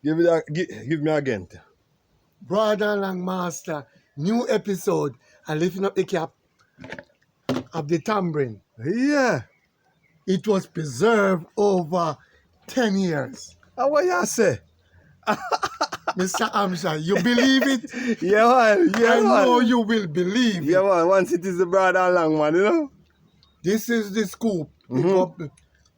Give it give me again. Brother Lang Master, new episode, and lifting up the cap of the Tambrin. Yeah. It was preserved over 10 years. What you say? Mr. Amsha, you believe it? Yeah, man. Yeah, I man. know you will believe Yeah, it. man. Once it is the brother long, man, you know? This is the scoop. Pick up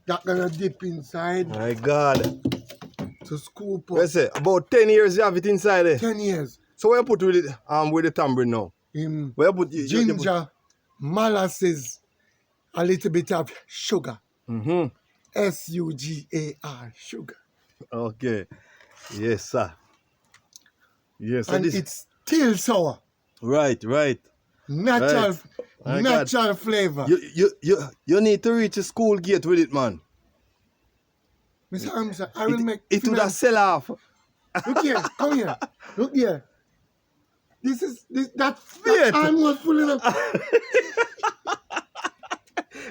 that gonna dip inside My God. to scoop up. Let's say, about 10 years you have it inside there. 10 years. So where you put with the Tambrin now? Where you put Ginger, molasses, a little bit of sugar. S-U-G-A-R, sugar. Okay. Yes, sir. Yes, And it's still sour. Right. Natural, Right. natural flavor. You need to reach a school gate with it, man. Mr. Amsa, I will make... It would have sell off. Look here, come here. Look here. That Wait. arm was full enough.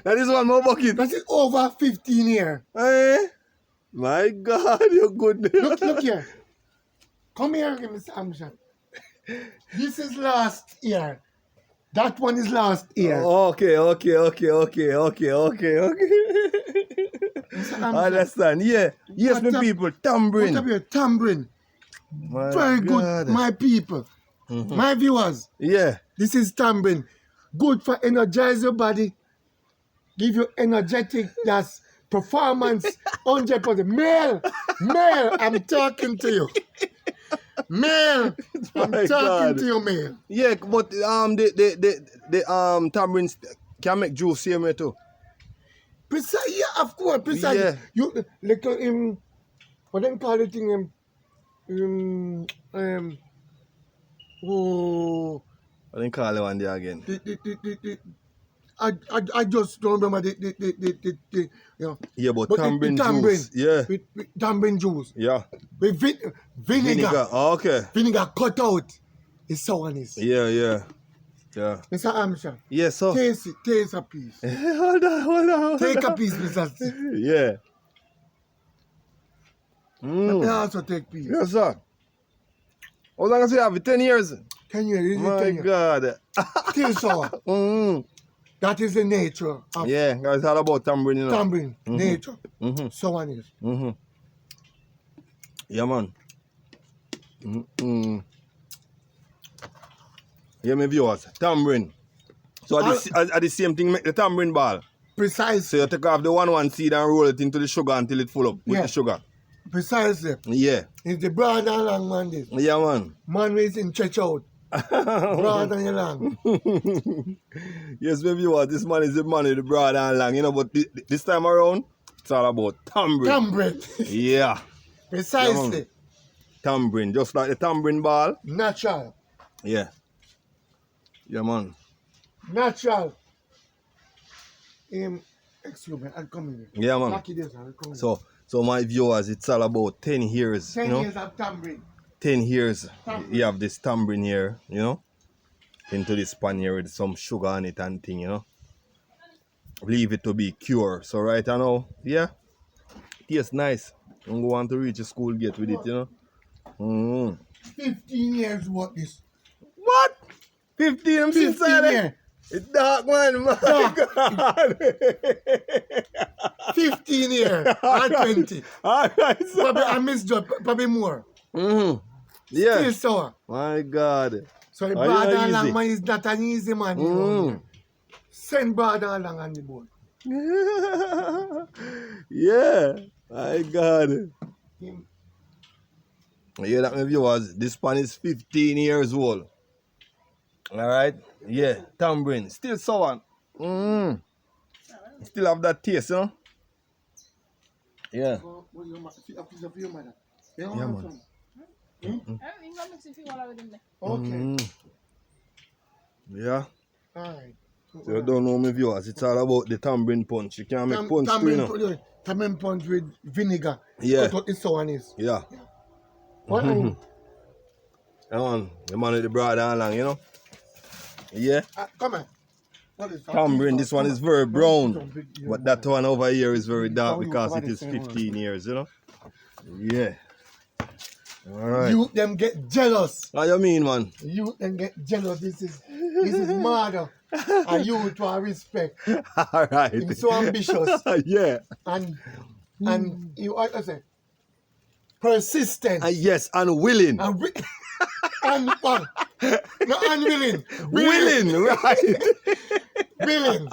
That is one more bucket. That is over 15 years. Eh? My God, you're good. Look here. Come here, Mr. Amsa. This is last year. That one is last year. Okay. Mr. I Amsa, understand. Yeah. Yes, What my up? people. Tambrin. what up here? Tambrin. My Very God. good, my people. My viewers. Yeah. This is Tambrin. Good for energize your body. Give you energetic, that's performance 100%. Male, I'm talking to you. Male, I'm My talking God. to you, male. Yeah, but the Tambrin can make juice same way too. Precise, yeah, of course, precise. Yeah. You like what them call it thing oh, I didn't call it one day again. I just don't remember the you know. Yeah, but But Tambrin Tambrin, juice. Yeah. with Tambrin juice. Yeah. With vinegar. Oh, okay. Vinegar cut out is sourness. Yeah. Mr. Amsha, Yeah, so. taste a piece. Hold on. Take a piece, Mr. Yeah. Let me also take a piece. Yes, sir. How long has you have it? 10 years? 10 years, this is My 10 years. God. Still sour. That is the nature of Yeah, it's all about Tambrin, you know. Tambrin, nature, sourness. Yeah, man. Yeah, my viewers. Tambrin. So are the same thing make the Tambrin ball. Precisely. So you take off the one seed and roll it into the sugar until it full up with Yeah. the sugar. Precisely. Yeah. It's the broad and long man this. Yeah, man. Man is in church out. Broad and long. Yes, my viewers, this man is the man with the broad and long, you know, but this time around, it's all about Tambrin. Tambrin. Yeah. Precisely. Tambrin, just like the Tambrin ball. Natural. Yeah. Yeah, man. Natural. Excuse me, I'm coming. Yeah, man. Lucky days, I'm coming. So my viewers, it's all about 10 years, 10 you know. years of Tambrin. 10 years, Tambrin. you have this Tambrin here, you know. Into this pan here with some sugar on it and thing, you know. Leave it to be cured. So right now, yeah, tastes nice. I'm going to reach a school gate with it, you know. 15 years what this? What? 15 I'm 15 inside there? years. It's dark, man. My Dark. God. 15 years. Or 20. All right, sir. Probably I misjudged, probably more. Yeah. Still sour. My God. So the Are you brother not along easy? man is not an easy man. You know. Send brother along on the board. Yeah. My God. Him. Yeah, that my viewers. This pan is 15 years old. Alright? Yeah. Tambrin. Still sour. Still have that taste, you know? Yeah. Yeah, man. Okay. Yeah. Alright. So you don't know my viewers. It's all about the Tambrin punch. You can make punch too, you know? Tambrin punch with vinegar. Yeah. Cut out the sourness. Yeah. What are you? The man with the broad and long, you know? Yeah. Come on. What is that? Tambrin, this one is very brown. But that one over here is very dark because it is 15 years, you know? Yeah. youth them get jealous. What you mean, man? Youth them get jealous. This is murder. A youth to respect. All right. He's so ambitious. Yeah. And you I say persistent. Yes, and willing. And no, unwilling. Willing, right? Willing.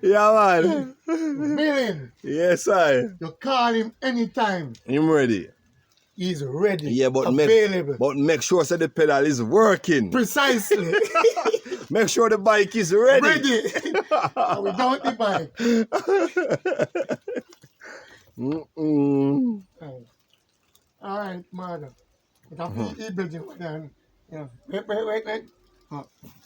Yeah, man. Willing. Yes, I. You call him anytime. I'm ready. He's ready. Yeah, but available. make sure so the pedal is working. Precisely. Make sure the bike is ready. Ready. Without the bike. All right, mother. Yeah. Wait. Oh.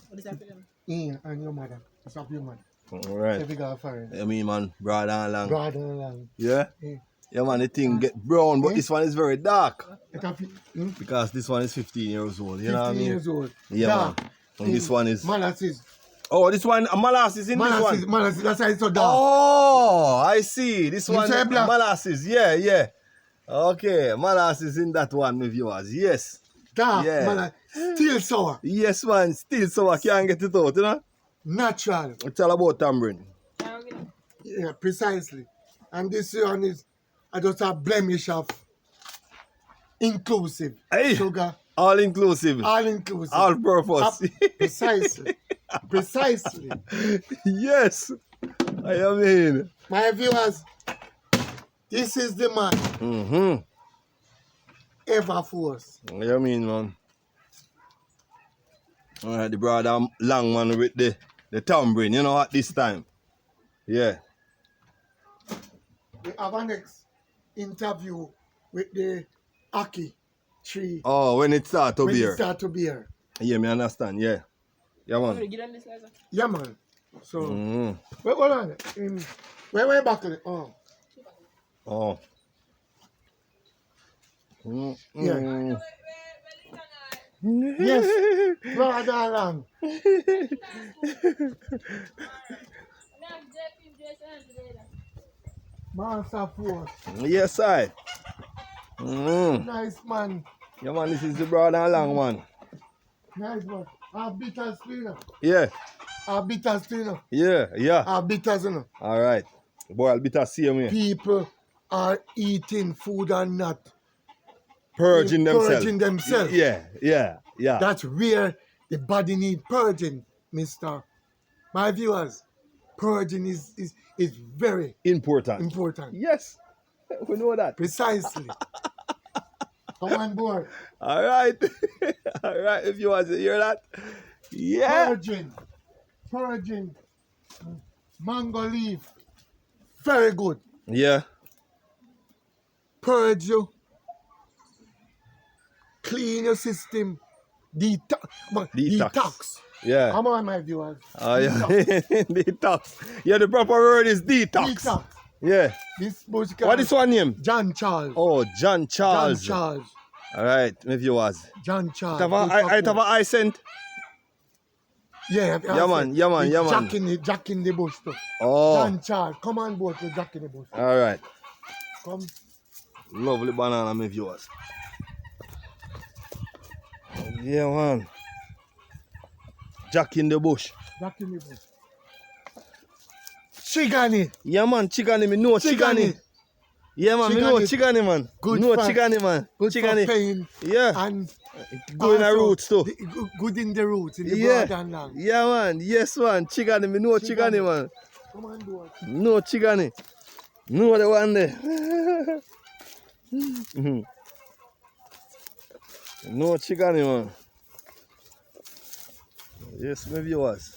What is happening? Yeah, and your mother. It's up your mother. All right. If you got fire. I mean, man, broad and long. Broad and long. Yeah? Yeah. Yeah, man, the thing get brown, but this one is very dark. Hmm? Because this one is 15 years old. You know what I 15 mean? years old. Yeah, man. And this one is... Molasses. Oh, this one, molasses in this one. Molasses, that's why it's so dark. Oh, I see. This You one, say black? molasses. Yeah. Okay, molasses in that one, my viewers. Yes. Dark, Yeah. still sour. Yes, man. Still so I can't get it out, you know? Natural. It's all about Tambrin. Yeah, precisely. And this one is just a blemish of inclusive. Hey. Sugar. All inclusive. All inclusive. All purpose. Precisely. Precisely. Yes. I mean. My viewers, this is the man. Mm-hmm. Everforce. I mean, man. All right, the brother long man with the Tambrin, you know, at this time. Yeah. We have our next interview with the Aki tree. Oh, when it start to when bear. it start to bear. Yeah, me understand, yeah. Yeah, man. Yeah, man. So, Mm-hmm. wait, hold on. Wait back to it. Oh. Oh. Mm-hmm. Yeah. Yes, brother long. Master Force. Yes, I. Mm-hmm. Nice man. Yeah, man, this is the brother long one. Nice man. Our bitters, you know. Yeah. Our bitters, you know. Yeah. Our bitters, you know. All right. Boy, I'll be to see me. People are eating food and not Purging themselves. Purging themselves. Yeah. That's where the body needs purging, mister. My viewers, purging is very Important. Yes. We know that. Precisely. Come on board. All right. All right. If you want to hear that. Yeah. Purging. Mango leaf. Very good. Yeah. Purge you. Clean your system. Detox. Yeah. Come on, my viewers. Oh, yeah. Detox. Yeah, the proper word is detox. Detox. Yeah. This bush guy. What is one name? John Charles. Oh, John Charles. John Charles. All right, my viewers. John Charles. I have an eye scent. Yeah, man. Jack in the bush too. Oh. John Charles. Come on board to Jack in the bush. All right. Come. Lovely banana, my viewers. Yeah, man. Jack in the bush. Jack in the bush. Chigani. Yeah, man. Chigani, me know chigani. Yeah, man. Me know chigani, man. Good no for, chigani, man. Good chigani. for pain. Yeah. And good in the roots too. Good in the roots, in the Yeah. broad and long. Yeah, man. Yes, man. Chigani, me know chigani, man. Come on board. No chigani. No the one there. No chigani, man. Yes, my viewers.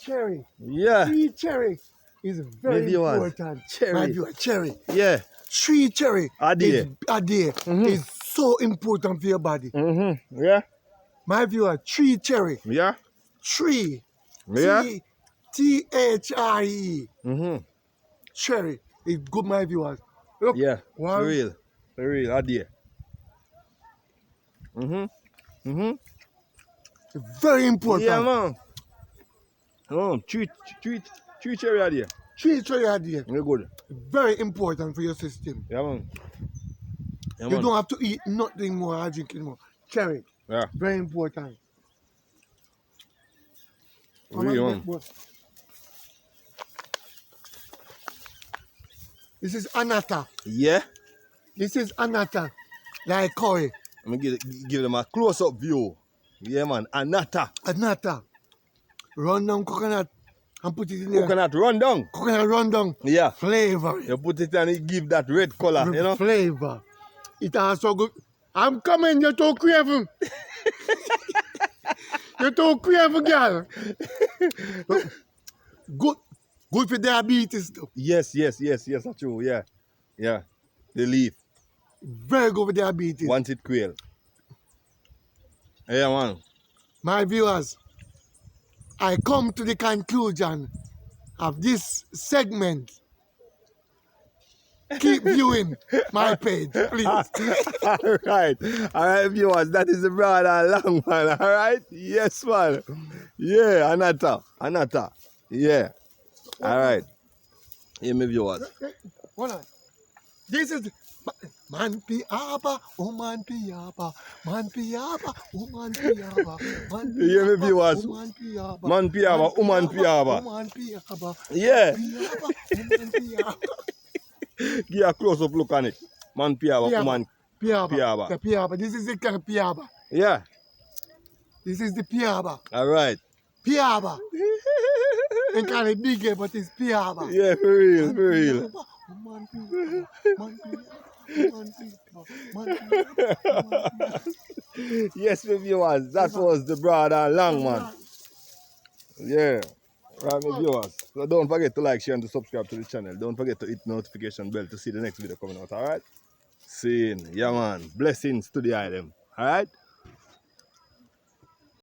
Cherry. Yeah. Tree cherry is very Maybe yours. important. Cherry. My viewer, cherry. Yeah. Tree cherry A day. is so important for your body. Mm-hmm. Yeah. My viewer, tree cherry. Yeah. Tree. Yeah. T-H-I-E. Mm-hmm. Cherry is good, my viewers. Look. Yeah. One. For real. For real. A day. Mm-hmm. Mm-hmm. Very important. Yeah, man. Oh, tree cherry a day. Tree cherry idea. Very good. Very important for your system. Yeah, man. Yeah, You man. don't have to eat nothing more or drink more. Cherry, Yeah. very important. Come Really, on, man. This is anata. Yeah. This is anata. Like curry. Let me give them a close-up view. Yeah, man. Anata. Anata. Run down coconut and put it in there. Coconut rundown. Coconut run down. Yeah. Flavor. You put it and it give that red color, you know? Flavor. It also good. I'm coming, you're too craving. You're too craving, girl. Good. Good for diabetes too. Yes, that's true. Yeah. Yeah. The leaf. Very good for diabetes. Once it quail. Yeah, man. My viewers, I come to the conclusion of this segment. Keep viewing my page, please. All right, viewers. That is the broad and long one. All right, yes, man. Yeah, Anata. Yeah. All right. Here, my viewers. Hold on. This is man piaba, oh man piaba, man piaba, oh man piaba, man Here, my viewers. oh man piaba, Man piaba, woman piaba. oh man piaba, Yeah. piaba, oh man piaba. Give a close-up look on it. Man piaba, woman Piaba. piaba. The piaba. This is the kind of piaba. Yeah. This is the piaba. All right. Piaba. They call it big, but it's piaba. Yeah, for real, for real. Man piaba, man piaba, man piaba, man piaba. Yes, my viewers. That was the broad and long, man. Yeah. Right, my viewers. So don't forget to like, share, and to subscribe to the channel. Don't forget to hit notification bell to see the next video coming out. All right. Seeing. Yeah, man. Blessings to the item. All right.